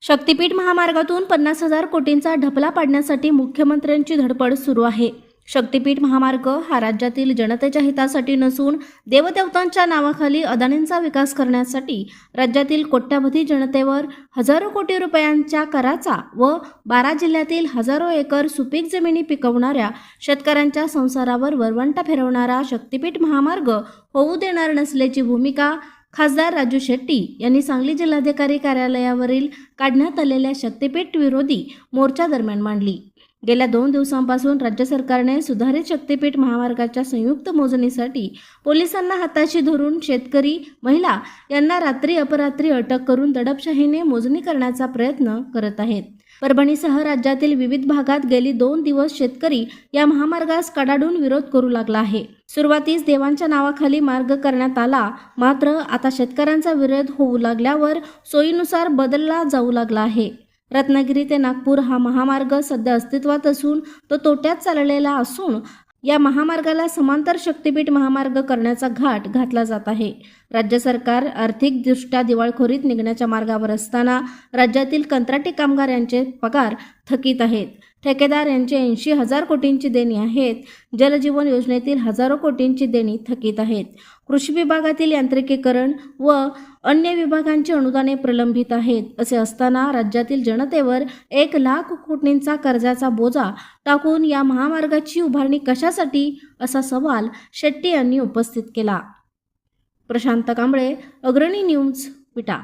शक्तीपीठ महामार्गातून 50,000 कोटींचा ढपला पाडण्यासाठी मुख्यमंत्र्यांची धडपड सुरू आहे. शक्तीपीठ महामार्ग हा राज्यातील जनतेच्या हितासाठी नसून देवदेवतांच्या नावाखाली अदानींचा विकास करण्यासाठी राज्यातील कोट्यावधी जनतेवर हजारो कोटी रुपयांच्या कराचा व 12 जिल्ह्यातील हजारो एकर सुपीक जमिनी पिकवणाऱ्या शेतकऱ्यांच्या संसारावर वरवंटा फिरवणारा शक्तीपीठ महामार्ग होऊ देणार नसल्याची भूमिका खासदार राजू शेट्टी यांनी सांगली जिल्हाधिकारी कार्यालयावरील काढण्यात आलेल्या शक्तीपीठ विरोधी मोर्चा दरम्यान मांडली. गेल्या 2 दिवसांपासून राज्य सरकारने सुधारित शक्तीपीठ महामार्गाच्या संयुक्त मोजणीसाठी पोलिसांना हाताशी धरून शेतकरी, महिला यांना रात्री अपरात्री अटक करून दडपशाहीने मोजणी करण्याचा प्रयत्न करत आहेत. परभणीसह राज्यातील विविध भागात गेली 2 दिवस शेतकरी या महामार्गास कडाडून विरोध करू लागला आहे. सुरुवातीस देवांच्या नावाखाली मार्ग करण्यात आला, मात्र आता शेतकऱ्यांचा विरोध होऊ लागल्यावर सोयीनुसार बदलला जाऊ लागला आहे. रत्नागिरी ते नागपूर हा महामार्ग सध्या अस्तित्वात असून तो तोट्यात चाललेला असून या महामार्गाला समांतर शक्तीपीठ महामार्ग करण्याचा घाट घातला जात आहे. राज्य सरकार आर्थिकदृष्ट्या दिवाळखोरीत निघण्याच्या मार्गावर असताना राज्यातील कंत्राटी कामगार यांचे पगार थकीत आहेत. ठेकेदार यांचे 80,000 कोटींची देणी आहेत. जलजीवन योजनेतील हजारो कोटींची देणी थकीत आहेत. कृषी विभागातील यांत्रिकीकरण व अन्य विभागांची अनुदाने प्रलंबित आहेत. असे असताना राज्यातील जनतेवर 1,00,000 कोटींचा कर्जाचा बोजा टाकून या महामार्गाची उभारणी कशासाठी असा सवाल शेट्टी यांनी उपस्थित केला. प्रशांत कांबळे, अग्रणी न्यूज, विटा.